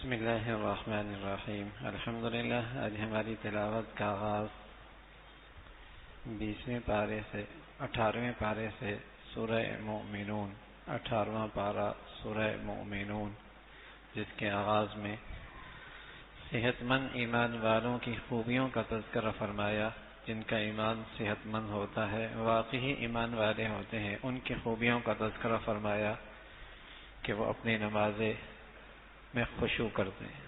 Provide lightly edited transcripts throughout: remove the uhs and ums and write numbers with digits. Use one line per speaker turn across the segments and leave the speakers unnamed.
بسم اللہ الرحمن الرحیم الحمدللہ۔ آج ہماری تلاوت کا آغاز 20ویں پارے سے 18ویں پارے سے سورہ مؤمنون، 18واں پارہ سورہ مؤمنون، جس کے آغاز میں صحت مند ایمان والوں کی خوبیوں کا تذکرہ فرمایا۔ جن کا ایمان صحت مند ہوتا ہے، واقعی ایمان والے ہوتے ہیں، ان کی خوبیوں کا تذکرہ فرمایا کہ وہ اپنی نمازیں میں خشوع کرتے ہیں،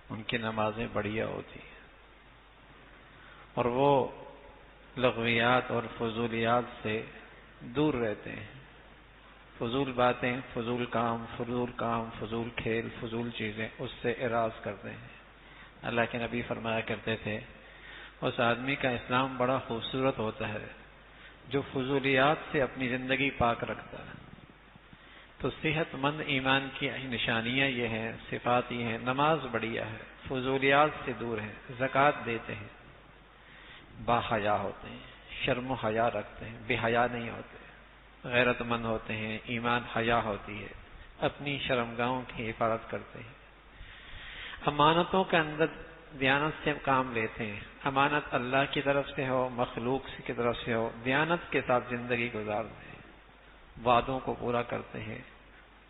ان کی نمازیں بڑھیا ہوتی ہیں، اور وہ لغویات اور فضولیات سے دور رہتے ہیں۔ فضول باتیں، فضول کام، فضول کھیل، فضول چیزیں، اس سے اراض کرتے ہیں۔ اللہ کے نبی فرمایا کرتے تھے، اس آدمی کا اسلام بڑا خوبصورت ہوتا ہے جو فضولیات سے اپنی زندگی پاک رکھتا ہے۔ تو صحت مند ایمان کی نشانیاں یہ ہیں، صفات یہ ہیں: نماز بڑھیا ہے، فضولیات سے دور ہے، زکوٰۃ دیتے ہیں، با حیا ہوتے ہیں، شرم و حیا رکھتے ہیں، بے حیا نہیں ہوتے، غیرت مند ہوتے ہیں، ایمان حیا ہوتی ہے، اپنی شرمگاہوں کی حفاظت کرتے ہیں، امانتوں کے اندر دیانت سے کام لیتے ہیں۔ امانت اللہ کی طرف سے ہو، مخلوق کی طرف سے ہو، دیانت کے ساتھ زندگی گزارتے ہیں، وعدوں کو پورا کرتے ہیں،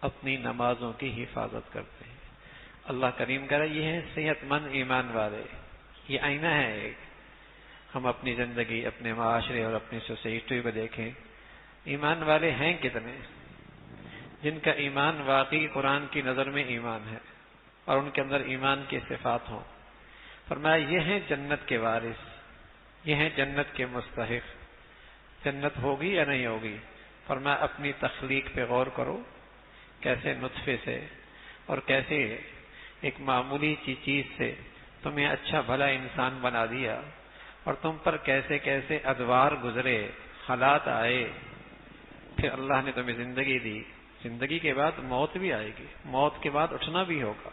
اپنی نمازوں کی حفاظت کرتے ہیں۔ اللہ کریم کرے، یہ ہے صحت مند ایمان والے۔ یہ آئینہ ہے ایک، ہم اپنی زندگی، اپنے معاشرے اور اپنی سوسائٹی کو دیکھیں، ایمان والے ہیں کتنے جن کا ایمان واقعی قرآن کی نظر میں ایمان ہے اور ان کے اندر ایمان کی صفات ہوں۔ فرمایا یہ ہیں جنت کے وارث، یہ ہیں جنت کے مستحق۔ جنت ہوگی یا نہیں ہوگی؟ فرمایا اپنی تخلیق پہ غور کرو، کیسے نطفے سے اور کیسے ایک معمولی چیز سے تمہیں اچھا بھلا انسان بنا دیا، اور تم پر کیسے کیسے ادوار گزرے، حالات آئے، پھر اللہ نے تمہیں زندگی دی۔ زندگی کے بعد موت بھی آئے گی، موت کے بعد اٹھنا بھی ہوگا،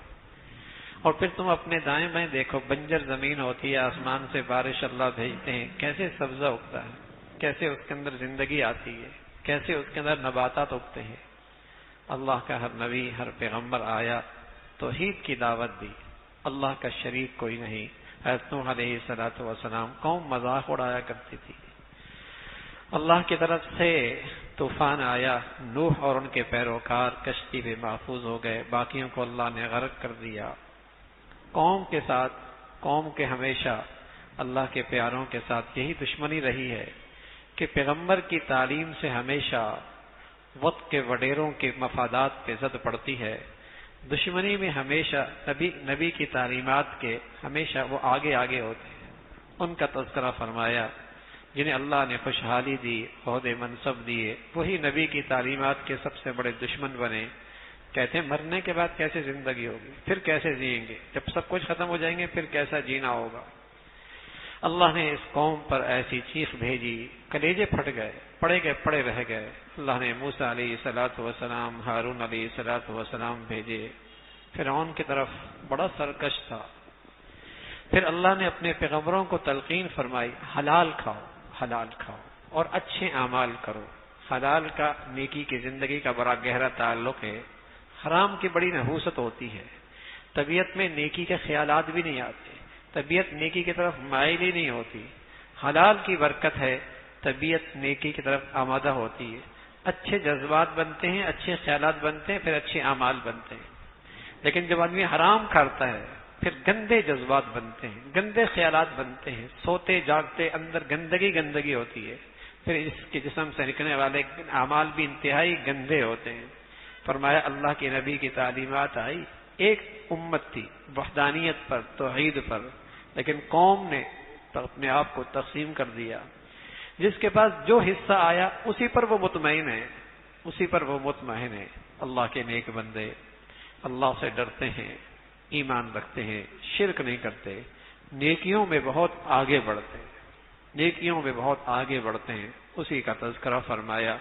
اور پھر تم اپنے دائیں بائیں دیکھو، بنجر زمین ہوتی ہے، آسمان سے بارش اللہ بھیجتے ہیں، کیسے سبزہ اگتا ہے، کیسے اس کے اندر زندگی آتی ہے، کیسے اس کے اندر نباتات اگتے ہیں۔ اللہ کا ہر نبی، ہر پیغمبر آیا، توحید کی دعوت دی، اللہ کا شریک کوئی نہیں۔ حضرت نوح علیہ السلام قوم مذاق اڑایا کرتی تھی، اللہ کی طرف سے طوفان آیا، نوح اور ان کے پیروکار کشتی میں محفوظ ہو گئے، باقیوں کو اللہ نے غرق کر دیا۔ قوم کے ساتھ، قوم کے ہمیشہ اللہ کے پیاروں کے ساتھ یہی دشمنی رہی ہے کہ پیغمبر کی تعلیم سے ہمیشہ وقت کے وڈیروں کے مفادات پہ زد پڑتی ہے۔ دشمنی میں ہمیشہ نبی کی تعلیمات کے ہمیشہ وہ آگے آگے ہوتے ہیں۔ ان کا تذکرہ فرمایا جنہیں اللہ نے خوشحالی دی، عہدے منصب دیے، وہی نبی کی تعلیمات کے سب سے بڑے دشمن بنے۔ کہتے ہیں مرنے کے بعد کیسے زندگی ہوگی، پھر کیسے جئیں گے، جب سب کچھ ختم ہو جائیں گے پھر کیسا جینا ہوگا۔ اللہ نے اس قوم پر ایسی چیخ بھیجی، کلیجے پھٹ گئے، پڑے رہ گئے۔ اللہ نے موسیٰ علیہ السلام، ہارون علیہ السلام بھیجے۔ فرعون کی طرف بڑا سرکش تھا۔ پھر اللہ نے اپنے پیغمبروں کو تلقین فرمائی، حلال کھاؤ اور اچھے اعمال کرو۔ حلال کا نیکی کی زندگی کا بڑا گہرا تعلق ہے، حرام کی بڑی نحوست ہوتی ہے، طبیعت میں نیکی کے خیالات بھی نہیں آتے، طبیعت نیکی کی طرف مائل ہی نہیں ہوتی۔ حلال کی برکت ہے، طبیعت نیکی کی طرف آمادہ ہوتی ہے، اچھے جذبات بنتے ہیں، اچھے خیالات بنتے ہیں، پھر اچھے اعمال بنتے ہیں۔ لیکن جب آدمی حرام کھاتا ہے پھر گندے جذبات بنتے ہیں، گندے خیالات بنتے ہیں، سوتے جاگتے اندر گندگی ہوتی ہے، پھر اس کے جسم سے نکلنے والے اعمال بھی انتہائی گندے ہوتے ہیں۔ فرمایا اللہ کے نبی کی تعلیمات آئی، ایک امت تھی وحدانیت پر، توحید پر، لیکن قوم نے اپنے آپ کو تقسیم کر دیا۔ جس کے پاس جو حصہ آیا اسی پر وہ مطمئن ہے، اللہ کے نیک بندے اللہ سے ڈرتے ہیں، ایمان رکھتے ہیں، شرک نہیں کرتے، نیکیوں میں بہت آگے بڑھتے ہیں، اسی کا تذکرہ فرمایا۔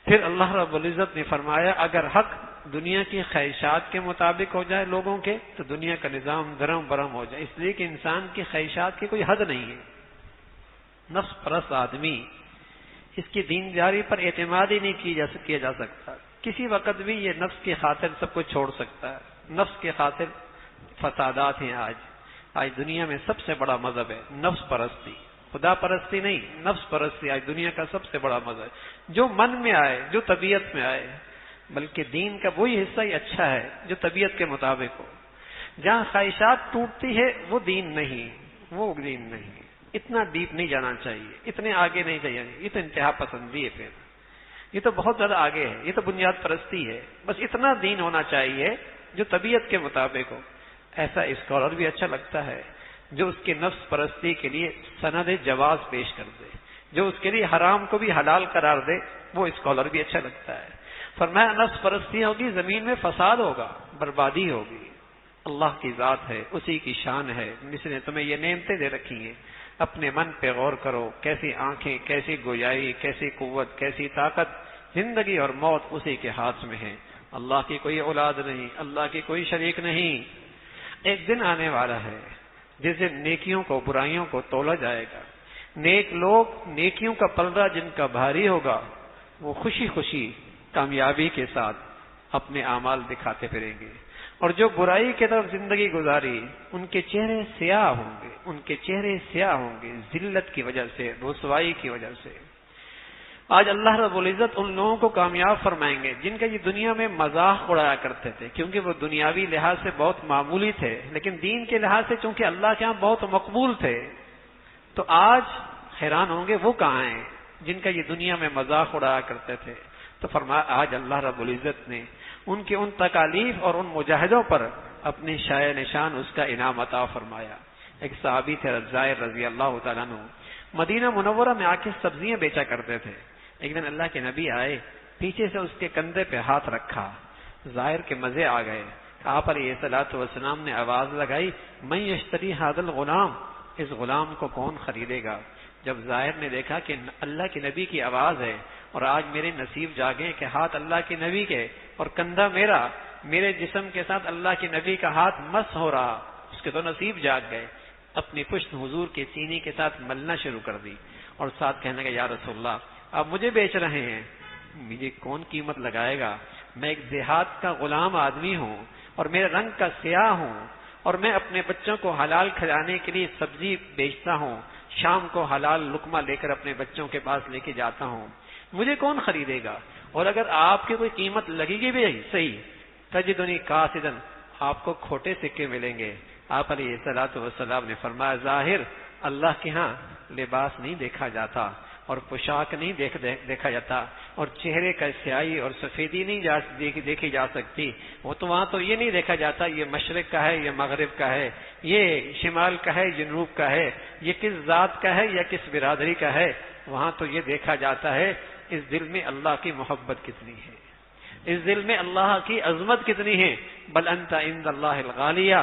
پھر اللہ رب العزت نے فرمایا اگر حق دنیا کی خواہشات کے مطابق ہو جائے لوگوں کے، تو دنیا کا نظام درم برم ہو جائے، اس لیے کہ انسان کی خواہشات کی کوئی حد نہیں ہے۔ نفس پرست آدمی، اس کی دینداری پر اعتماد ہی نہیں کیا جا سکتا،
کسی وقت بھی یہ نفس کی خاطر سب کچھ چھوڑ سکتا ہے. نفس کی خاطر فسادات ہیں. آج دنیا میں سب سے بڑا مذہب ہے نفس پرستی. خدا پرستی نہیں، نفس پرستی آج دنیا کا سب سے بڑا مذہب ہے. جو من میں آئے، جو طبیعت میں آئے. بلکہ دین کا وہی حصہ ہی اچھا ہے جو طبیعت کے مطابق ہو. جہاں خواہشات ٹوٹتی ہے وہ دین نہیں، وہ دین نہیں. اتنا ڈیپ نہیں جانا چاہیے، اتنے آگے نہیں جانا. یہ تو انتہا پسندی ہے، پھر یہ تو بہت زیادہ آگے ہے. یہ تو بنیاد پرستی ہے. بس اتنا دین ہونا چاہیے جو طبیعت کے مطابق ہو. ایسا اسکالر بھی اچھا لگتا ہے جو اس کے نفس پرستی کے لیے سند جواز پیش کر دے، جو اس کے لیے حرام کو بھی حلال قرار دے. وہ اسکالر بھی اچھا لگتا ہے. فرمایا نفس پرستی ہوگی، زمین میں فساد ہوگا، بربادی ہوگی. اللہ کی ذات ہے، اسی کی شان ہے جس نے تمہیں یہ نعمتیں دے رکھی ہیں. اپنے من پہ غور کرو، کیسی آنکھیں، کیسی گویائی، کیسی قوت، کیسی طاقت. زندگی اور موت اسی کے ہاتھ میں ہے. اللہ کی کوئی اولاد نہیں، اللہ کی کوئی شریک نہیں. ایک دن آنے والا ہے جس دن نیکیوں کو برائیوں کو تولا جائے گا. نیک لوگ، نیکیوں کا پلڑا جن کا بھاری ہوگا، وہ خوشی خوشی کامیابی کے ساتھ اپنے اعمال دکھاتے پھریں گے. اور جو برائی کی طرف زندگی گزاری، ان کے چہرے سیاہ ہوں گے، ان کے چہرے سیاہ ہوں گے ذلت کی وجہ سے، رسوائی کی وجہ سے. آج اللہ رب العزت ان لوگوں کو کامیاب فرمائیں گے جن کا یہ دنیا میں مذاق اڑایا کرتے تھے، کیونکہ وہ دنیاوی لحاظ سے بہت معمولی تھے، لیکن دین کے لحاظ سے چونکہ اللہ کے ہاں بہت مقبول تھے. تو آج حیران ہوں گے وہ کہاں ہیں جن کا یہ دنیا میں مذاق اڑایا کرتے تھے. تو فرمایا آج اللہ رب العزت نے ان کے ان تکالیف اور ان مجاہدوں پر اپنے شایع نشان اس کا انعام عطا فرمایا. ایک صحابی تھے زائر رضی اللہ تعالیٰ عنہ، مدینہ منورہ میں آ کے سبزیاں بیچا کرتے تھے. ایک دن اللہ کے نبی آئے، پیچھے سے اس کے کندھے پہ ہاتھ رکھا. زائر کے مزے آ گئے. آپ علیہ الصلوۃ والسلام نے آواز لگائی، من یشتری ھذا الغلام، اس غلام کو کون خریدے گا؟ جب زائر نے دیکھا کہ اللہ کے نبی کی آواز ہے اور آج میرے نصیب جاگے کہ ہاتھ اللہ کے نبی کے اور کندھا میرا، میرے جسم کے ساتھ اللہ کے نبی کا ہاتھ مس ہو رہا، اس کے تو نصیب جاگ گئے. اپنی پشت حضور کے سینے کے ساتھ ملنا شروع کر دی اور ساتھ کہنے لگا یا رسول اللہ آپ مجھے بیچ رہے ہیں، مجھے کون قیمت لگائے گا؟ میں ایک دیہات کا غلام آدمی ہوں اور میرے رنگ کا سیاہ ہوں، اور میں اپنے بچوں کو حلال کھلانے کے لیے سبزی بیچتا ہوں، شام کو حلال لقمہ لے کر اپنے بچوں کے پاس لے کے جاتا ہوں، مجھے کون خریدے گا؟ اور اگر آپ کی کوئی قیمت لگے گی بھی صحیح، تجدنی قاصدن، آپ کو کھوٹے سکے ملیں گے. آپ علیہ الصلوۃ والسلام نے فرمایا ظاہر اللہ کے ہاں لباس نہیں دیکھا جاتا اور پوشاک نہیں دیکھا جاتا اور چہرے کا سیاہی اور سفیدی نہیں دیکھی جا سکتی. وہ تو وہاں تو یہ نہیں دیکھا جاتا یہ مشرق کا ہے، یہ مغرب کا ہے، یہ شمال کا ہے، جنوب کا ہے، یہ کس ذات کا ہے یا کس برادری کا ہے. وہاں تو یہ دیکھا جاتا ہے اس دل میں اللہ کی محبت کتنی ہے، اس دل میں اللہ کی عظمت کتنی ہے. بل انت عند اللہ الغالیہ،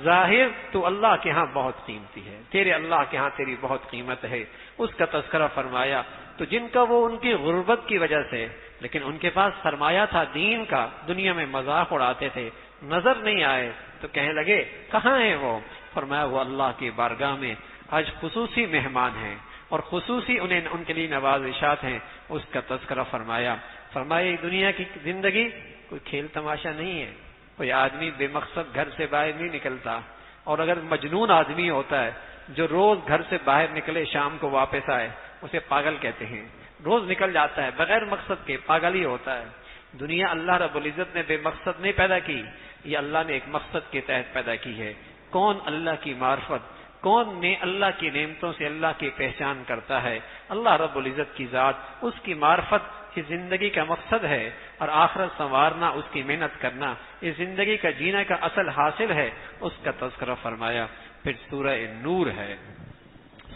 ظاہر تو اللہ کے ہاں بہت قیمتی ہے، تیرے اللہ کے ہاں تیری بہت قیمت ہے. اس کا تذکرہ فرمایا. تو جن کا وہ ان کی غربت کی وجہ سے، لیکن ان کے پاس سرمایہ تھا دین کا، دنیا میں مذاق اڑاتے تھے، نظر نہیں آئے تو کہنے لگے کہاں ہیں وہ؟ فرمایا وہ اللہ کی بارگاہ میں آج خصوصی مہمان ہیں اور خصوصی ان کے لیے نوازشات ہیں. اس کا تذکرہ فرمایا. فرمایا دنیا کی زندگی کوئی کھیل تماشا نہیں ہے. کوئی آدمی بے مقصد گھر سے باہر نہیں نکلتا، اور اگر مجنون آدمی ہوتا ہے جو روز گھر سے باہر نکلے شام کو واپس آئے اسے پاگل کہتے ہیں. روز نکل جاتا ہے بغیر مقصد کے، پاگل ہی ہوتا ہے. دنیا اللہ رب العزت نے بے مقصد نہیں پیدا کی، یہ اللہ نے ایک مقصد کے تحت پیدا کی ہے. کون اللہ کی معرفت، کون نے اللہ کی نعمتوں سے اللہ کی پہچان کرتا ہے؟ اللہ رب العزت کی ذات، اس کی معرفت اس زندگی کا مقصد ہے، اور آخرت سنوارنا اس کی محنت کرنا اس زندگی کا جینا کا اصل حاصل ہے. اس کا تذکرہ فرمایا. پھر سورہ نور ہے،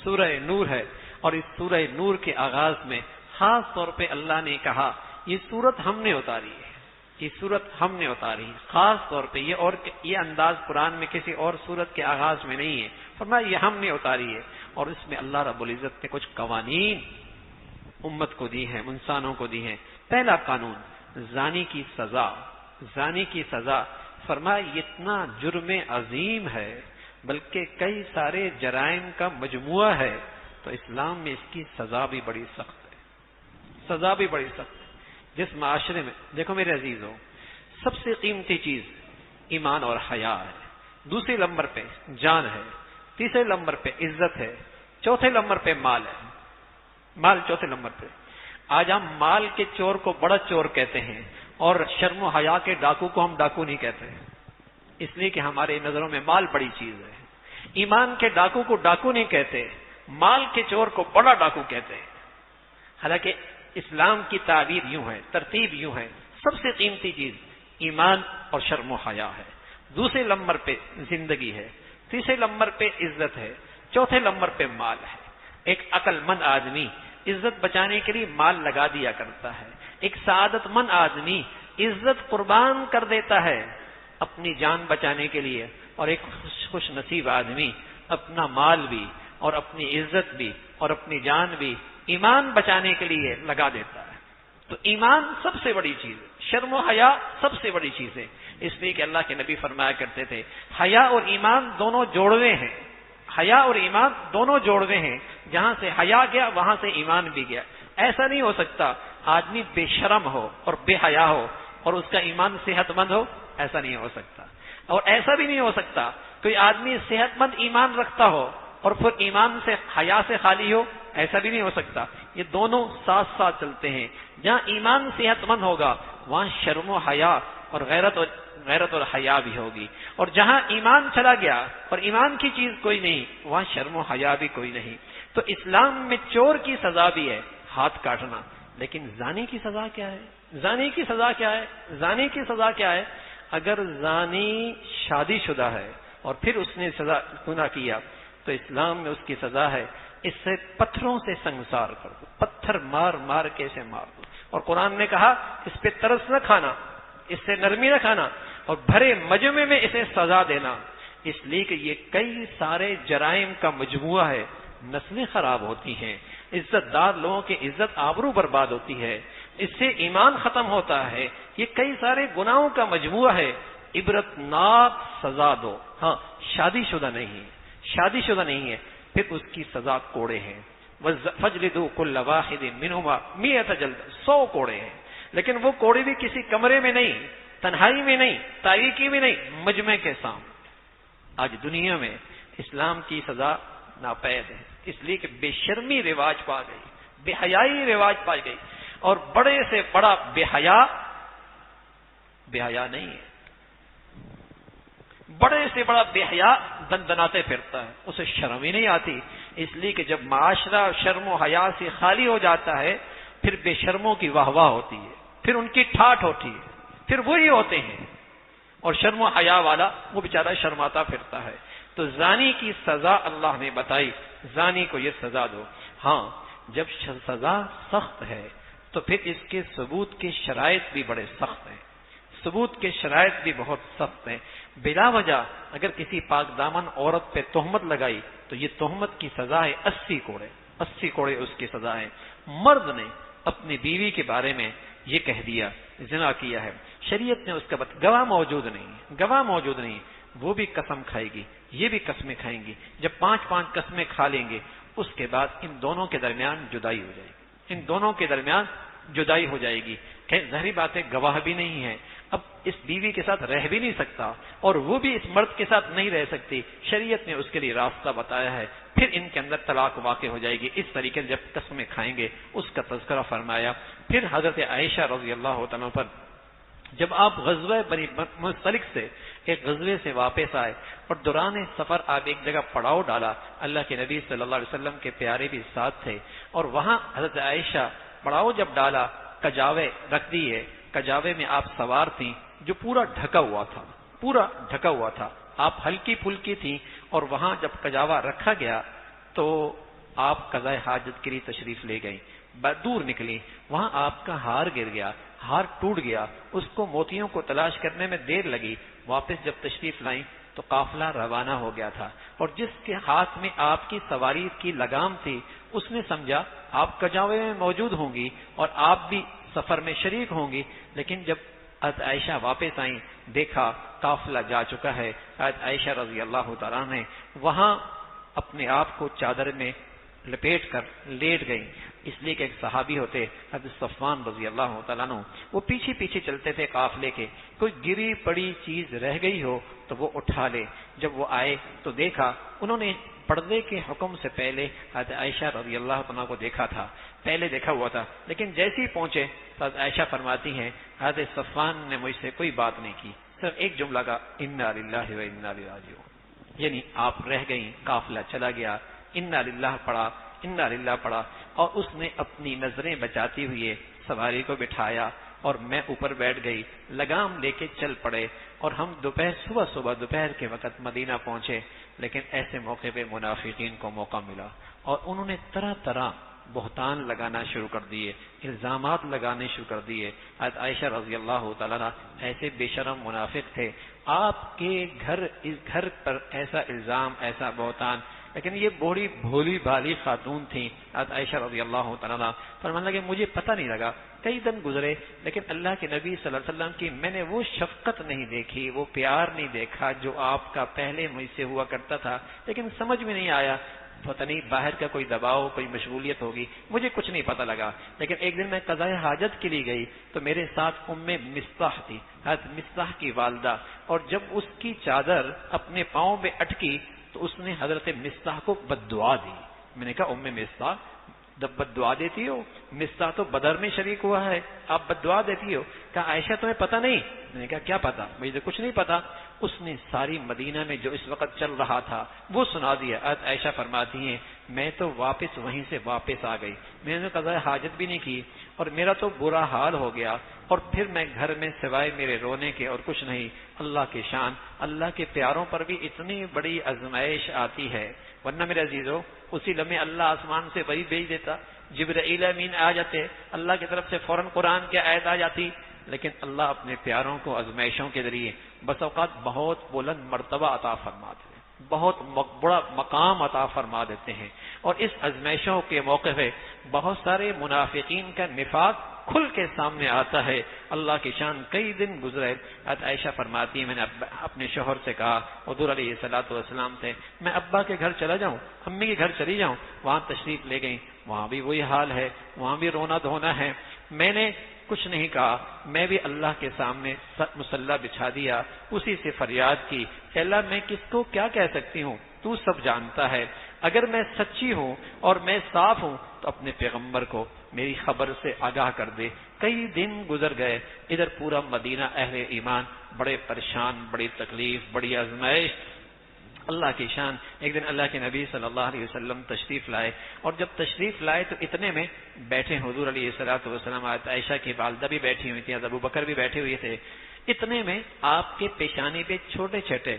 سورہ نور ہے، اور اس سورہ نور کے آغاز میں خاص طور پہ اللہ نے کہا یہ سورت ہم نے اتاری ہے، یہ سورت ہم نے اتاری ہے خاص طور پہ. یہ انداز قرآن میں کسی اور سورت کے آغاز میں نہیں ہے. فرمایا یہ ہم نے اتاری ہے، اور اس میں اللہ رب العزت نے کچھ قوانین امت کو دی ہیں، انسانوں کو دی ہیں. پہلا قانون زانی کی سزا، زانی کی سزا. فرمایا یہ اتنا جرم عظیم ہے بلکہ کئی سارے جرائم کا مجموعہ ہے، تو اسلام میں اس کی سزا بھی بڑی سخت ہے، سزا بھی بڑی سخت ہے. جس معاشرے میں، دیکھو میرے عزیزوں، سب سے قیمتی چیز ایمان اور حیا ہے، دوسرے نمبر پہ جان ہے، تیسرے نمبر پہ عزت ہے، چوتھے نمبر پہ مال ہے، مال چوتھے نمبر پہ۔ آج ہم مال کے چور کو بڑا چور کہتے ہیں اور شرم و حیا کے ڈاکو کو ہم ڈاکو نہیں کہتے، اس لیے کہ ہمارے نظروں میں مال بڑی چیز ہے۔ ایمان کے ڈاکو کو ڈاکو نہیں کہتے، مال کے چور کو بڑا ڈاکو کہتے ہیں۔ حالانکہ اسلام کی تعبیر یوں ہے، ترتیب یوں ہے، سب سے قیمتی چیز ایمان اور شرم و حیا ہے، دوسرے نمبر پہ زندگی ہے، تیسرے نمبر پہ عزت ہے، چوتھے نمبر پہ مال ہے۔ ایک عقل مند آدمی عزت بچانے کے لیے مال لگا دیا کرتا ہے، ایک سعادت مند آدمی عزت قربان کر دیتا ہے اپنی جان بچانے کے لیے، اور ایک خوش نصیب آدمی اپنا مال بھی اور اپنی عزت بھی اور اپنی جان بھی ایمان بچانے کے لیے لگا دیتا ہے۔ تو ایمان سب سے بڑی چیز ہے، شرم و حیا سب سے بڑی چیز ہے، اس لیے کہ اللہ کے نبی فرمایا کرتے تھے حیا اور ایمان دونوں جوڑوے ہیں، حیا اور ایمان دونوں جوڑوے ہیں، جہاں سے حیا گیا وہاں سے ایمان بھی گیا۔ ایسا نہیں ہو سکتا آدمی بے شرم ہو اور بے حیا ہو اور اس کا ایمان صحت مند ہو، ایسا نہیں ہو سکتا۔ اور ایسا بھی نہیں ہو سکتا کوئی آدمی صحت مند ایمان رکھتا ہو اور پھر ایمان سے حیا سے خالی ہو، ایسا بھی نہیں ہو سکتا۔ یہ دونوں ساتھ ساتھ چلتے ہیں، جہاں ایمان صحت مند ہوگا وہاں شرم و حیا اور غیرت اور حیا بھی ہوگی، اور جہاں ایمان چلا گیا اور ایمان کی چیز کوئی نہیں وہاں شرم و حیا بھی کوئی نہیں۔ تو اسلام میں چور کی سزا بھی ہے ہاتھ کاٹنا، لیکن زانی کی سزا کیا ہے؟ زانی کی سزا کیا ہے؟ زانی کی سزا کیا ہے؟ اگر زانی شادی شدہ ہے اور پھر اس نے گناہ کیا تو اسلام میں اس کی سزا ہے اس سے پتھروں سے سنگسار کر دو، پتھر مار مار کے اسے مار دو۔ اور قرآن نے کہا اس پہ ترس نہ کھانا، اس سے نرمی نہ کھانا، اور بھرے مجمع میں اسے سزا دینا، اس لیے کہ یہ کئی سارے جرائم کا مجموعہ ہے۔ نسلیں خراب ہوتی ہیں، عزت دار لوگوں کی عزت آبرو برباد ہوتی ہے، اس سے ایمان ختم ہوتا ہے، یہ کئی سارے گناہوں کا مجموعہ ہے۔ عبرت ناک سزا دو، ہاں شادی شدہ نہیں ہے، شادی شدہ نہیں ہے، پھر اس کی سزا کوڑے ہیں، فَجْلِدُوا كُلَّ وَاحِدٍ مِّنْهُمَا 100 جلد، 100 کوڑے ہیں، لیکن وہ کوڑے بھی کسی کمرے میں نہیں، تنہائی میں نہیں، تاریکی میں نہیں، مجمع کے سامنے۔ آج دنیا میں اسلام کی سزا ناپید ہے، اس لیے کہ بے شرمی رواج پا گئی، بے حیائی رواج پائی گئی، اور بڑے سے بڑا بے حیا نہیں ہے، بڑے سے بڑا بے حیا دندناتے پھرتا ہے، اسے شرم ہی نہیں آتی، اس لیے کہ جب معاشرہ شرم و حیا سے خالی ہو جاتا ہے پھر بے شرموں کی واہ واہ ہوتی ہے، پھر ان کی ٹھاٹھ ہوتی ہے، پھر وہی ہوتے ہیں، اور شرم و حیا والا وہ بیچارہ شرماتا پھرتا ہے۔ تو زانی کی سزا اللہ نے بتائی، زانی کو یہ سزا دو۔ ہاں جب سزا سخت ہے تو پھر اس کے ثبوت کے شرائط بھی بڑے سخت ہیں، ثبوت کے شرائط بھی بہت سخت ہیں۔ بلا وجہ اگر کسی پاک دامن عورت پہ تہمت لگائی تو یہ تہمت کی سزا ہے 80 کوڑے، 80 کوڑے اس کی سزا ہے۔ مرد نے اپنی بیوی کے بارے میں یہ کہہ دیا، زنا کیا ہے، شریعت نے اس کا گواہ موجود نہیں، گواہ موجود نہیں، وہ بھی قسم کھائے گی، یہ بھی قسمیں کھائیں گی، جب 5 قسمیں کھا لیں گے اس کے بعد ان دونوں کے درمیان جدائی ہو جائے گی، ان دونوں کے درمیان جدائی ہو جائے گی۔ کہ ظاہری بات ہے گواہ بھی نہیں ہے، اب اس بیوی کے ساتھ رہ بھی نہیں سکتا اور وہ بھی اس مرد کے ساتھ نہیں رہ سکتی، شریعت نے اس کے لیے راستہ بتایا ہے، پھر ان کے اندر طلاق واقع ہو جائے گی۔ اس طریقے سے جب قسمیں کھائیں گے اس کا تذکرہ فرمایا۔ پھر حضرت عائشہ رضی اللہ تعالیٰ پر جب آپ غزوہ بنی مصطلق سے ایک غزوے سے واپس آئے اور دوران سفر آپ ایک جگہ پڑاؤ ڈالا، اللہ کے نبی صلی اللہ علیہ وسلم کے پیارے بھی ساتھ تھے، اور وہاں حضرت عائشہ پڑاؤ جب ڈالا کجاوے رکھ دیے، کجاوے میں آپ سوار تھیں جو پورا ڈھکا ہوا تھا، پورا ڈھکا ہوا تھا، آپ ہلکی پھلکی تھیں، اور وہاں جب کجاوا رکھا گیا تو آپ قضاء حاجت کے لیے تشریف لے گئیں، دور نکلی، وہاں آپ کا ہار گر گیا، ہار ٹوٹ گیا، اس کو موتیوں کو تلاش کرنے میں دیر لگی، واپس جب تشریف لائیں تو قافلہ روانہ ہو گیا تھا، اور جس کے ہاتھ میں آپ کی سواری کی لگام تھی اس نے سمجھا آپ کجاوے میں موجود ہوں گی اور آپ بھی سفر میں شریک ہوں گی، لیکن جب حضرت عائشہ واپس آئیں دیکھا قافلہ جا چکا ہے، حضرت عائشہ رضی اللہ تعالیٰ نے وہاں اپنے آپ کو چادر میں لپیٹ کر لیٹ گئیں، اس لیے کہ ایک صحابی ہوتے حضرت صفوان رضی اللہ تعالیٰ عنہ، وہ پیچھے پیچھے چلتے تھے قافلے کے، کوئی گری پڑی چیز رہ گئی ہو تو وہ اٹھا لے۔ جب وہ آئے تو دیکھا انہوں نے پردے کے حکم سے پہلے حضرت عائشہ رضی اللہ عنہ کو دیکھا تھا، پہلے دیکھا ہوا تھا، لیکن جیسے ہی پہنچے تو حضرت عائشہ فرماتی ہیں حضرت صفوان نے مجھ سے کوئی بات نہیں کی، صرف ایک جملہ کا انا للہ و انا الیہ راجعون، یعنی آپ رہ گئیں، قافلہ چلا گیا، انا للہ پڑھا، انا للہ پڑھا، اور اس نے اپنی نظریں بچاتی ہوئے سواری کو بٹھایا اور میں اوپر بیٹھ گئی، لگام لے کے چل پڑے، اور ہم دوپہر کے وقت مدینہ پہنچے۔ لیکن ایسے موقع پہ منافقین کو موقع ملا اور انہوں نے طرح طرح بہتان لگانا شروع کر دیے، الزامات لگانے شروع کر دیے۔ حضرت عائشہ رضی اللہ تعالیٰ عنہ ایسے بے شرم منافق تھے، آپ کے گھر پر ایسا الزام، ایسا بہتان، لیکن یہ بوڑھی بھولی بھالی خاتون تھیں حضرت عائشہ رضی اللہ تعالیٰ عنہ۔ فرمانے لگے مجھے پتہ نہیں لگا، کئی دن گزرے لیکن اللہ کے نبی صلی اللہ علیہ وسلم کی میں نے وہ شفقت نہیں دیکھی، وہ پیار نہیں دیکھا جو آپ کا پہلے مجھ سے ہوا کرتا تھا، لیکن سمجھ میں نہیں آیا، پتہ نہیں باہر کا کوئی دباؤ، کوئی مشغولیت ہوگی، مجھے کچھ نہیں پتہ لگا۔ لیکن ایک دن میں قضائے حاجت کے لیے گئی تو میرے ساتھ ام مصطح تھی، حضرت مصطح کی والدہ، اور جب اس کی چادر اپنے پاؤں میں اٹکی تو اس نے حضرت مصطح کو بد دعا دی۔ میں نے کہا ام مصطح بد دعا دیتی ہو؟ مصطح تو بدر میں شریک ہوا ہے، آپ بد دعا دیتی ہو؟ کہا عائشہ تمہیں پتہ نہیں؟ میں نے کہا کیا پتہ، مجھے تو کچھ نہیں پتہ۔ اس نے ساری مدینہ میں جو اس وقت چل رہا تھا وہ سنا دیا۔ عائشہ فرماتی ہیں میں تو واپس وہیں سے واپس آ گئی، میں نے قضاء حاجت بھی نہیں کی اور میرا تو برا حال ہو گیا، اور پھر میں گھر میں سوائے میرے رونے کے اور کچھ نہیں۔ اللہ کی شان، اللہ کے پیاروں پر بھی اتنی بڑی آزمائش آتی ہے، ورنہ میرے عزیزو اسی لمحے اللہ آسمان سے وہی بھیج دیتا، جبرائیل امین آ جاتے، اللہ کی طرف سے فوراً قرآن کی آیت آ جاتی، لیکن اللہ اپنے پیاروں کو آزمائشوں کے ذریعے بس اوقات بہت بلند مرتبہ عطا فرماتے ہیں، بہت بڑا مقام عطا فرما دیتے ہیں، اور اس آزمائشوں کے موقع پہ بہت سارے منافقین کا نفاق کھل کے سامنے آتا ہے۔ اللہ کی شان، کئی دن گزرے، عائشہ فرماتی ہیں میں نے اپنے شوہر سے کہا، حضور علیہ الصلوۃ والسلام سے، میں ابا کے گھر چلا جاؤں، امی کے گھر چلی جاؤں؟ وہاں تشریف لے گئیں، وہاں بھی وہی حال ہے، وہاں بھی رونا دھونا ہے۔ میں نے کچھ نہیں کہا، میں بھی اللہ کے سامنے مصلی بچھا دیا، اسی سے فریاد کی کہ اللہ میں کس کو کیا کہہ سکتی ہوں، تو سب جانتا ہے، اگر میں سچی ہوں اور میں صاف ہوں تو اپنے پیغمبر کو میری خبر سے آگاہ کر دے۔ کئی دن گزر گئے، ادھر پورا مدینہ اہل ایمان بڑے پریشان، بڑی تکلیف، بڑی آزمائش۔ اللہ کی شان، ایک دن اللہ کے نبی صلی اللہ علیہ وسلم تشریف لائے، اور جب تشریف لائے تو اتنے میں بیٹھے حضور علیہ الصلوۃ والسلام، عائشہ کی والدہ بھی بیٹھی ہوئی تھی، ابو بکر بھی بیٹھے ہوئے تھے، اتنے میں آپ کے پیشانی پہ چھوٹے چھوٹے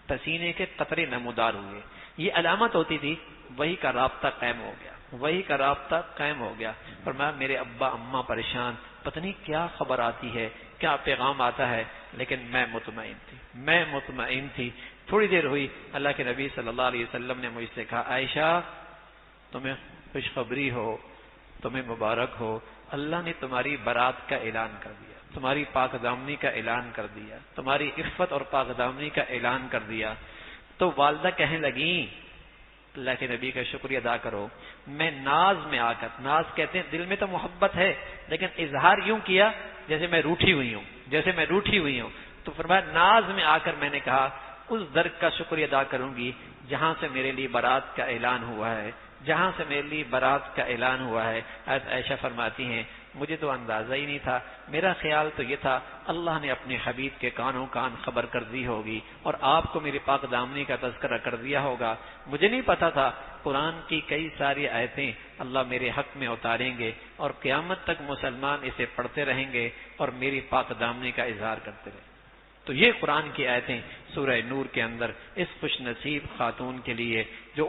پسینے کے قطرے نمودار ہوئے۔ یہ علامت ہوتی تھی وہی کا رابطہ قائم ہو گیا، وہی کا رابطہ قائم ہو گیا۔ فرمایا میرے ابا اماں پریشان، پتہ نہیں کیا خبر آتی ہے، کیا پیغام آتا ہے، لیکن میں مطمئن تھی۔ تھوڑی دیر ہوئی، اللہ کے نبی صلی اللہ علیہ وسلم نے مجھ سے کہا عائشہ تمہیں خوشخبری ہو، تمہیں مبارک ہو، اللہ نے تمہاری برات کا اعلان کر دیا، تمہاری پاک دامنی کا اعلان کر دیا، تمہاری عفت اور پاک دامنی کا اعلان کر دیا۔ تو والدہ کہنے لگیں اللہ کے نبی کا شکریہ ادا کرو۔ میں ناز میں آ کر، ناز کہتے ہیں دل میں تو محبت ہے لیکن اظہار یوں کیا جیسے میں روٹھی ہوئی ہوں، تو فرمایا ناز میں آ کر میں نے کہا اس درد کا شکریہ ادا کروں گی جہاں سے میرے لیے برات کا اعلان ہوا ہے، جہاں سے میرے لیے برات کا اعلان ہوا ہے۔ حضرت عائشہ فرماتی ہیں مجھے تو اندازہ ہی نہیں تھا، میرا خیال تو یہ تھا اللہ نے اپنے حبیب کے کانوں کان خبر کر دی ہوگی اور آپ کو میری پاک دامنی کا تذکرہ کر دیا ہوگا، مجھے نہیں پتا تھا قرآن کی کئی ساری آیتیں اللہ میرے حق میں اتاریں گے اور قیامت تک مسلمان اسے پڑھتے رہیں گے اور میری پاک دامنی کا اظہار کرتے رہیں۔ تو یہ قرآن کی آیتیں سورہ نور کے اندر اس خوش نصیب خاتون کے لیے جو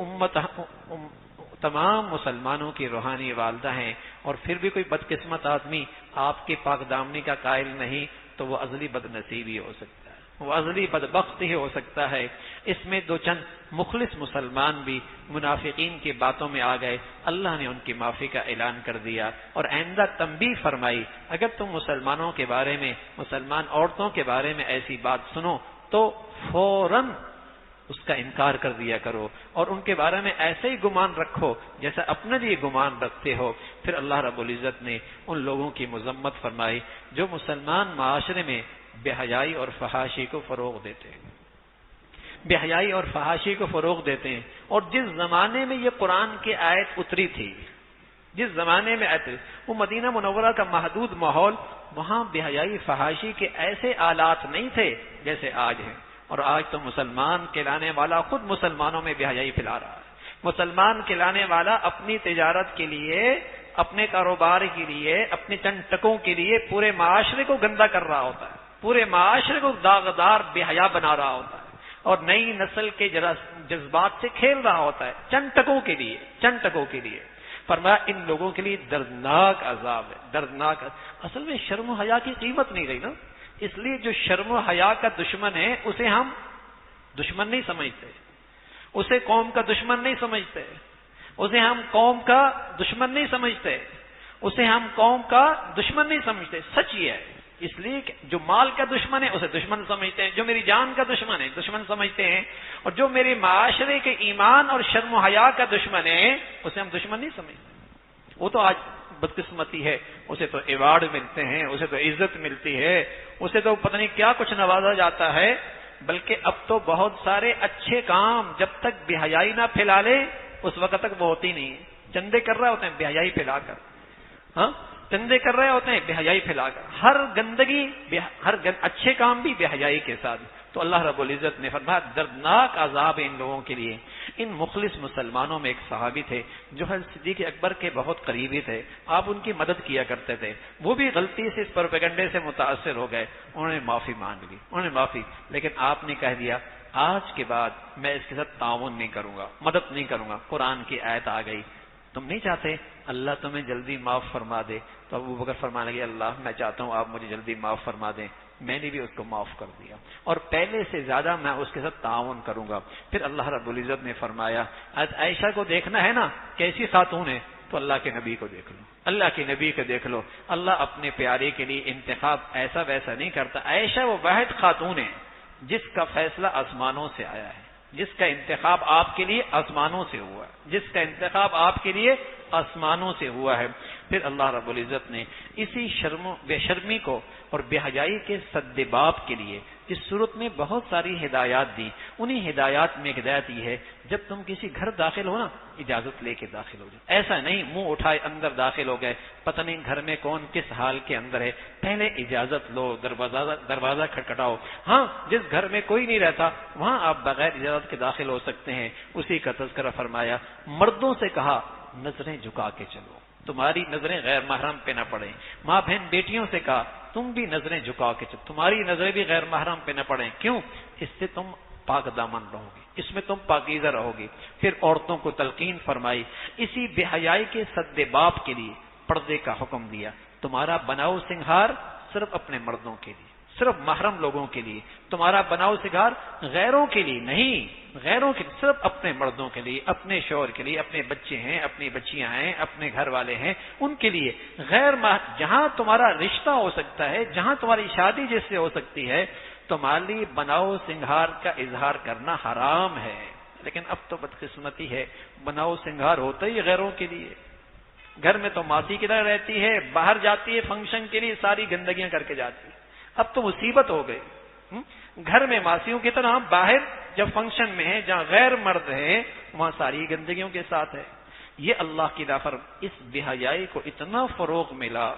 تمام مسلمانوں کی روحانی والدہ ہیں، اور پھر بھی کوئی بدقسمت آدمی آپ کے پاک دامنی کا قائل نہیں تو وہ ازلی بد نصیبی ہو سکتا ہے، وہ ازلی بدبخت ہی ہو سکتا ہے۔ اس میں دو چند مخلص مسلمان بھی منافقین کی باتوں میں آ گئے، اللہ نے ان کی معافی کا اعلان کر دیا اور آئندہ تنبیہ فرمائی اگر تم مسلمانوں کے بارے میں، مسلمان عورتوں کے بارے میں ایسی بات سنو تو فوراً اس کا انکار کر دیا کرو اور ان کے بارے میں ایسے ہی گمان رکھو جیسا اپنے لیے گمان رکھتے ہو۔ پھر اللہ رب العزت نے ان لوگوں کی مذمت فرمائی جو مسلمان معاشرے میں بے حیائی اور فحاشی کو فروغ دیتے ہیں، بے حیائی اور فحاشی کو فروغ دیتے ہیں۔ اور جس زمانے میں یہ قرآن کی آیت اتری تھی، جس زمانے میں آیت، وہ مدینہ منورہ کا محدود ماحول، وہاں بے حیائی فحاشی کے ایسے آلات نہیں تھے جیسے آج ہیں۔ اور آج تو مسلمان کہلانے والا خود مسلمانوں میں بے حیائی پھیلا رہا ہے۔ مسلمان کہلانے والا اپنی تجارت کے لیے، اپنے کاروبار کے لیے، اپنے چند ٹکوں کے لیے پورے معاشرے کو گندا کر رہا ہوتا ہے، پورے معاشرے کو داغدار بے حیا بنا رہا ہوتا ہے اور نئی نسل کے جذبات سے کھیل رہا ہوتا ہے چند ٹکوں کے لیے، چند ٹکوں کے لیے۔ فرمایا ان لوگوں کے لیے دردناک عذاب ہے، دردناک۔ اصل میں شرم و حیا کی قیمت نہیں رہی نا، اس لیے جو شرم و حیا کا دشمن ہے اسے ہم دشمن نہیں سمجھتے، اسے قوم کا دشمن نہیں سمجھتے، اسے ہم قوم کا دشمن نہیں سمجھتے، اسے ہم قوم کا دشمن نہیں سمجھتے۔ سچ یہ ہے، اس لیے کہ جو مال کا دشمن ہے اسے دشمن سمجھتے ہیں، جو میری جان کا دشمن ہے دشمن سمجھتے ہیں، اور جو میرے معاشرے کے ایمان اور شرم و حیا کا دشمن ہے اسے ہم دشمن نہیں سمجھتے۔ وہ تو آج بدقسمتی ہے، اسے تو ایوارڈ ملتے ہیں، اسے تو عزت ملتی ہے، اسے تو پتہ نہیں کیا کچھ نوازا جاتا ہے، بلکہ اب تو بہت سارے اچھے کام جب تک بے حیائی نہ پھیلا لے اس وقت تک وہ ہوتی نہیں ہے۔ چندے کر رہے ہوتے ہیں بے حیائی پھیلا کر، ہاں چندے کر رہے ہوتے ہیں بے حیائی پھیلا کر، ہر گندگی اچھے کام بھی بے حیائی کے ساتھ۔ تو اللہ رب العزت نے فرمایا دردناک عذاب ان لوگوں کے لیے۔ ان مخلص مسلمانوں میں ایک صحابی تھے جو حضرت صدیق اکبر کے بہت قریبی تھے، آپ ان کی مدد کیا کرتے تھے، وہ بھی غلطی سے اس پروپیگنڈے سے متاثر ہو گئے، انہوں نے معافی مانگ لی، انہوں نے معافی، لیکن آپ نے کہہ دیا آج کے بعد میں اس کے ساتھ تعاون نہیں کروں گا، مدد نہیں کروں گا۔ قرآن کی آیت آ گئی، تم نہیں چاہتے اللہ تمہیں جلدی معاف فرما دے؟ تو ابو بکر فرمانے لگے اللہ میں چاہتا ہوں آپ مجھے جلدی معاف فرما دیں۔ میں نے بھی اس کو معاف کر دیا اور پہلے سے زیادہ میں اس کے ساتھ تعاون کروں گا۔ پھر اللہ رب العزت نے فرمایا عائشہ کو دیکھنا ہے نا کیسی خاتون ہے، تو اللہ کے نبی کو دیکھ لو، اللہ کے نبی کو دیکھ لو۔ اللہ اپنے پیارے کے لیے انتخاب ایسا ویسا نہیں کرتا۔ عائشہ وہ واحد خاتون ہے جس کا فیصلہ آسمانوں سے آیا ہے، جس کا انتخاب آپ کے لیے آسمانوں سے ہوا ہے، جس کا انتخاب آپ کے لیے آسمانوں سے ہوا ہے۔ پھر اللہ رب العزت نے اسی بے شرمی کو اور بے حیائی کے سدباب کے لیے اس صورت میں بہت ساری ہدایات دی۔ انہی ہدایات میں ہدایت یہ ہے جب تم کسی گھر داخل ہو نا اجازت لے کے داخل ہو جاؤ، ایسا نہیں منہ اٹھائے اندر داخل ہو گئے، پتہ نہیں گھر میں کون کس حال کے اندر ہے، پہلے اجازت لو، دروازہ کھٹکھٹاؤ۔ ہاں جس گھر میں کوئی نہیں رہتا وہاں آپ بغیر اجازت کے داخل ہو سکتے ہیں۔ اسی کا تذکرہ فرمایا۔ مردوں سے کہا نظریں جھکا کے چلو، تمہاری نظریں غیر محرم پہ نہ پڑیں۔ ماں بہن بیٹیوں سے کہا تم بھی نظریں جھکا کے چلو، تمہاری نظریں بھی غیر محرم پہ نہ پڑیں۔ کیوں؟ اس سے تم پاک دامن رہو گی، اس میں تم پاکیزہ رہو گی۔ پھر عورتوں کو تلقین فرمائی، اسی بے حیائی کے سدباب کے لیے پردے کا حکم دیا۔ تمہارا بناؤ سنگھار صرف اپنے مردوں کے لیے، صرف محرم لوگوں کے لیے، تمہارا بناؤ سنگھار غیروں کے لیے نہیں، غیروں کے لیے، صرف اپنے مردوں کے لیے، اپنے شوہر کے لیے، اپنے بچے ہیں، اپنی بچیاں ہیں، اپنے گھر والے ہیں، ان کے لیے۔ جہاں تمہارا رشتہ ہو سکتا ہے، جہاں تمہاری شادی جس سے ہو سکتی ہے، تمہاری بناؤ سنگھار کا اظہار کرنا حرام ہے۔ لیکن اب تو بدقسمتی ہے، بناؤ سنگھار ہوتا ہی غیروں کے لیے۔ گھر میں تو ماسی کی طرح رہتی ہے، باہر جاتی ہے فنکشن کے لیے ساری گندگیاں کر کے جاتی ہے۔ اب تو مصیبت ہو گئی، گھر میں ماسیوں کی طرح، باہر جب فنکشن میں ہے جہاں غیر مرد ہے وہاں ساری گندگیوں کے ساتھ ہے۔ یہ اللہ کی اس بے حیائی کو اتنا فروغ ملا،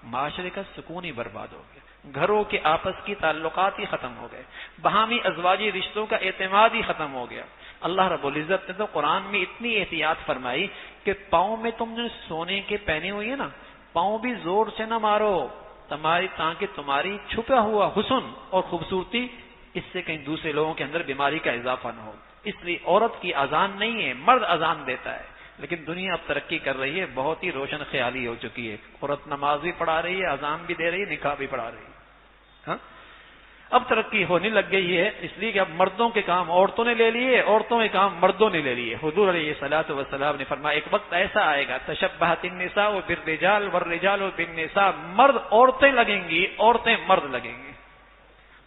معاشرے کا سکون ہی برباد ہو گیا، گھروں کے آپس کی تعلقات ہی ختم ہو گئے، باہمی ازواجی رشتوں کا اعتماد ہی ختم ہو گیا۔ اللہ رب العزت نے تو قرآن میں اتنی احتیاط فرمائی کہ پاؤں میں تم نے سونے کے پہنے ہوئی ہے نا، پاؤں بھی زور سے نہ مارو، تاکہ تمہاری چھپا ہوا حسن اور خوبصورتی اس سے کہیں دوسرے لوگوں کے اندر بیماری کا اضافہ نہ ہو۔ اس لیے عورت کی اذان نہیں ہے، مرد اذان دیتا ہے۔ لیکن دنیا اب ترقی کر رہی ہے، بہت ہی روشن خیالی ہو چکی ہے، عورت نماز بھی پڑھا رہی ہے، اذان بھی دے رہی ہے، نکاح بھی پڑھا رہی ہے۔ ہاں اب ترقی ہونے لگ گئی ہے، اس لیے کہ اب مردوں کے کام عورتوں نے لے لیے، عورتوں کے کام مردوں نے لے لیے۔ حضور علیہ الصلوۃ والسلام نے فرمایا ایک وقت ایسا آئے گا تشبہت النساء بالرجال والرجال بالنساء، مرد عورتیں لگیں گی، عورتیں مرد لگیں گی۔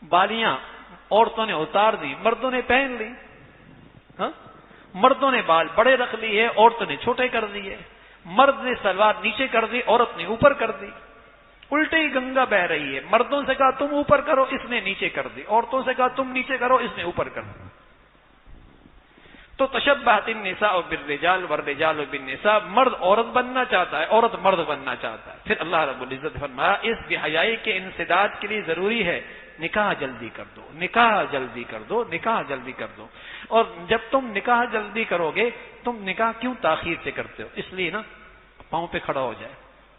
بالیاں عورتوں نے اتار دی، مردوں نے پہن لی۔ ہاں؟ مردوں نے بال بڑے رکھ لیے، عورتوں نے چھوٹے کر دیے، مرد نے سلوار نیچے کر دی، عورت نے اوپر کر دی، الٹی ہی گنگا بہ رہی ہے۔ مردوں سے کہا تم اوپر کرو، اس نے نیچے کر دی، عورتوں سے کہا تم نیچے کرو، اس نے اوپر کر دی۔ تو تشبہت النساء بالرجال والرجال بالنساء، مرد عورت بننا چاہتا ہے، عورت مرد بننا چاہتا ہے۔ پھر اللہ رب العزت نے فرمایا اس بے حیائی کے انسداد کے لیے ضروری ہے نکاح جلدی کر دو، نکاح جلدی کر دو، نکاح جلدی کر دو۔ اور جب تم نکاح جلدی کرو گے، تم نکاح کیوں تاخیر سے کرتے ہو؟ اس لیے نا پاؤں پہ کھڑا ہو جائے،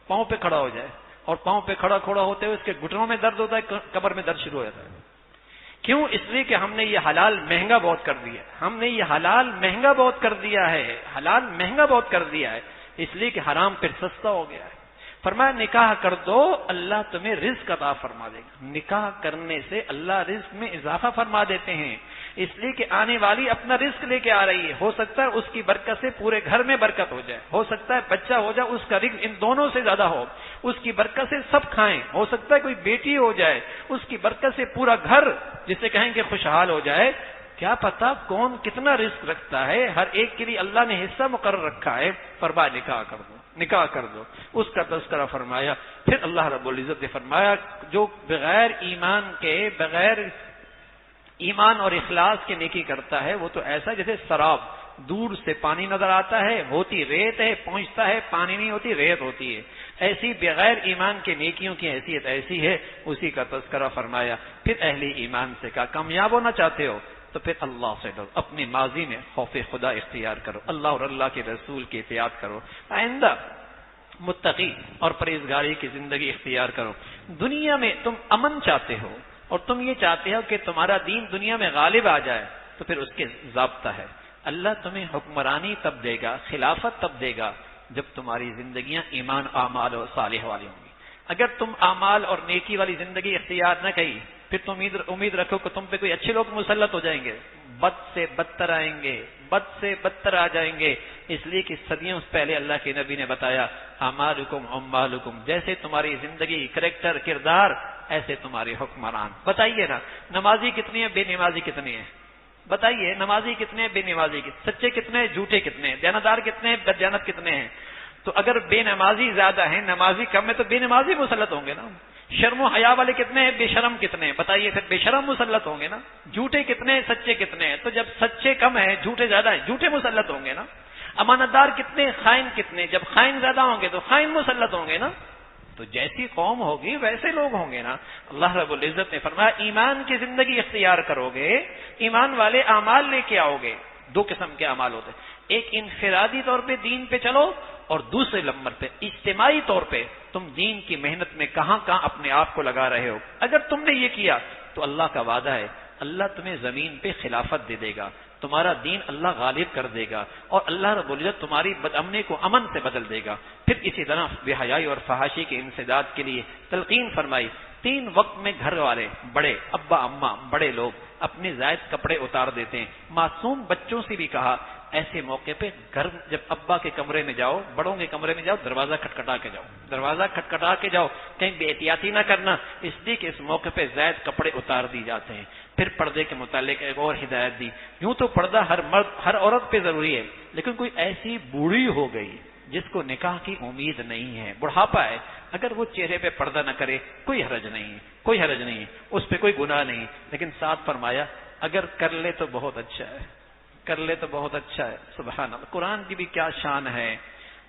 پاؤں پہ کھڑا ہو جائے، اور پاؤں پہ کھڑا ہوتے ہوئے اس کے گھٹنوں میں درد ہوتا ہے، کمر میں درد شروع ہو جاتا ہے۔ کیوں؟ اس لیے کہ ہم نے یہ حلال مہنگا بہت کر دیا ہے، ہم نے یہ حلال مہنگا بہت کر دیا ہے، حلال مہنگا بہت کر دیا ہے، اس لیے کہ حرام پھر سستا ہو گیا ہے۔ فرمایا نکاح کر دو، اللہ تمہیں رزق عطا فرما دے گا۔ نکاح کرنے سے اللہ رزق میں اضافہ فرما دیتے ہیں، اس لیے کہ آنے والی اپنا رزق لے کے آ رہی ہے، ہو سکتا ہے اس کی برکت سے پورے گھر میں برکت ہو جائے، ہو سکتا ہے بچہ ہو جائے، اس کا رزق ان دونوں سے زیادہ ہو، اس کی برکت سے سب کھائیں، ہو سکتا ہے کوئی بیٹی ہو جائے، اس کی برکت سے پورا گھر جسے کہیں کہ خوشحال ہو جائے۔ کیا پتا کون کتنا رزق رکھتا ہے، ہر ایک کے لیے اللہ نے حصہ مقرر رکھا ہے۔ فرمایا نکاح کر دو، نکاح کر دو، اس کا تذکرہ فرمایا۔ پھر اللہ رب العزت نے فرمایا جو بغیر ایمان کے، بغیر ایمان اور اخلاص کے نیکی کرتا ہے وہ تو ایسا جیسے سراب، دور سے پانی نظر آتا ہے، ہوتی ریت ہے، پہنچتا ہے پانی نہیں ہوتی، ریت ہوتی ہے، ایسی بغیر ایمان کے نیکیوں کی حیثیت ایسی ہے، اسی کا تذکرہ فرمایا۔ پھر اہل ایمان سے کہا کامیاب ہونا چاہتے ہو تو پھر اللہ سے ڈرو، اپنی ماضی میں خوف خدا اختیار کرو، اللہ اور اللہ کے رسول کی اطاعت کرو، آئندہ متقی اور پرہیزگاری کی زندگی اختیار کرو۔ دنیا میں تم امن چاہتے ہو اور تم یہ چاہتے ہو کہ تمہارا دین دنیا میں غالب آ جائے، تو پھر اس کے ضابطہ ہے، اللہ تمہیں حکمرانی تب دے گا، خلافت تب دے گا جب تمہاری زندگیاں ایمان، اعمال اور صالح والی ہوں گی۔ اگر تم اعمال اور نیکی والی زندگی اختیار نہ کی، پھر تم امید رکھو کہ تم پہ کوئی اچھے لوگ مسلط ہو جائیں گے، بد سے بدتر آئیں گے، بد سے بدتر آ جائیں گے، اس لیے کہ صدیوں پہلے اللہ کے نبی نے بتایا اعمالکم اموالکم، جیسے تمہاری زندگی، کریکٹر، کردار، ایسے تمہارے حکمران۔ بتائیے نا نمازی کتنی ہے، بے نمازی کتنی ہے؟ بتائیے نمازی کتنے ہیں، بے نمازی کتنے، سچے کتنے ہیں، جھوٹے کتنے ہیں، دیانتدار کتنے ہیں، بددیانت کتنے ہیں؟ تو اگر بے نمازی زیادہ ہیں، نمازی کم ہے، تو بے نمازی مسلط ہوں گے نا۔ شرم و حیا والے کتنے ہیں، بے شرم کتنے ہیں؟ بتائیے پھر بے شرم مسلط ہوں گے نا۔ جھوٹے کتنے ہیں، سچے کتنے ہیں؟ تو جب سچے کم ہیں، جھوٹے زیادہ ہیں، جھوٹے مسلط ہوں گے نا۔ امانت دار کتنے، خائن کتنے؟ جب خائن زیادہ ہوں گے تو خائن مسلط ہوں گے نا۔ تو جیسی قوم ہوگی ویسے لوگ ہوں گے نا۔ اللہ رب العزت نے فرمایا ایمان کی زندگی اختیار کرو گے، ایمان والے اعمال لے کے آؤ گے۔ دو قسم کے اعمال ہوتے ہیں، ایک انفرادی طور پہ دین پہ چلو، اور دوسرے نمبر پہ اجتماعی طور پہ تم دین کی محنت میں کہاں کہاں اپنے آپ کو لگا رہے ہو۔ اگر تم نے یہ کیا تو اللہ کا وعدہ ہے اللہ تمہیں زمین پہ خلافت دے دے گا، تمہارا دین اللہ غالب کر دے گا، اور اللہ رب العزت تمہاری بد امنی کو امن سے بدل دے گا۔ پھر اسی طرح بے حیائی اور فحاشی کے انسداد کے لیے تلقین فرمائی، 3 وقت میں گھر والے، بڑے ابا اماں، بڑے لوگ اپنے زائد کپڑے اتار دیتے ہیں۔ معصوم بچوں سے بھی کہا ایسے موقع پہ گھر جب ابا کے کمرے میں جاؤ، بڑوں کے کمرے میں جاؤ، دروازہ کھٹکھٹا کے جاؤ، دروازہ کھٹکھٹا کے جاؤ، کہیں بے احتیاطی نہ کرنا، اس لیے کہ اس موقع پہ زائد کپڑے اتار دی جاتے ہیں۔ پھر پردے کے متعلق ایک اور ہدایت دی، یوں تو پردہ ہر مرد ہر عورت پہ ضروری ہے، لیکن کوئی ایسی بوڑھی ہو گئی جس کو نکاح کی امید نہیں ہے، بڑھاپا ہے، اگر وہ چہرے پہ پردہ نہ کرے کوئی حرج نہیں ہے، کوئی حرج نہیں ہے، اس پہ کوئی گناہ نہیں، لیکن ساتھ فرمایا اگر کر لے تو بہت اچھا ہے، کر لے تو بہت اچھا ہے۔ سبحان اللہ، قرآن کی بھی کیا شان ہے۔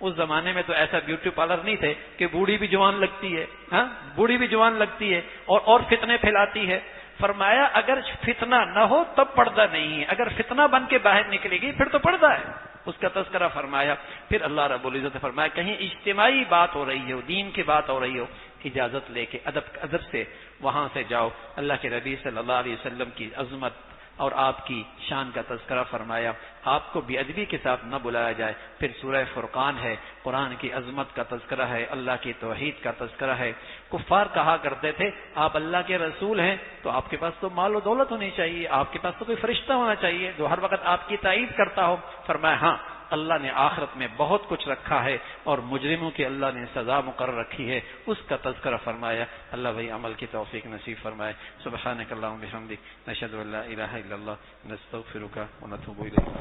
اس زمانے میں تو ایسا بیوٹی پارلر نہیں تھے کہ بوڑھی بھی جوان لگتی ہے، ہاں بوڑھی بھی جوان لگتی ہے اور فتنے پھیلاتی ہے۔ فرمایا اگر فتنہ نہ ہو تب پردہ نہیں ہے، اگر فتنہ بن کے باہر نکلے گی پھر تو پردہ ہے، اس کا تذکرہ فرمایا۔ پھر اللہ رب العزت نے فرمایا کہیں اجتماعی بات ہو رہی ہو، دین کی بات ہو رہی ہو، اجازت لے کے ادب سے وہاں سے جاؤ۔ اللہ کے نبی صلی اللہ علیہ وسلم کی عظمت اور آپ کی شان کا تذکرہ فرمایا، آپ کو بے ادبی کے ساتھ نہ بلایا جائے۔ پھر سورہ فرقان ہے، قرآن کی عظمت کا تذکرہ ہے، اللہ کی توحید کا تذکرہ ہے۔ کفار کہا کرتے تھے آپ اللہ کے رسول ہیں تو آپ کے پاس تو مال و دولت ہونی چاہیے، آپ کے پاس تو کوئی فرشتہ ہونا چاہیے جو ہر وقت آپ کی تائید کرتا ہو۔ فرمایا ہاں اللہ نے آخرت میں بہت کچھ رکھا ہے اور مجرموں کی اللہ نے سزا مقرر رکھی ہے، اس کا تذکرہ فرمایا۔ اللہ بھائی عمل کی توفیق نصیب فرمائے۔ سبحانک اللہم بحمدک، نشہد ان لا الہ الا اللہ، نستغفرک ونتوب الیک۔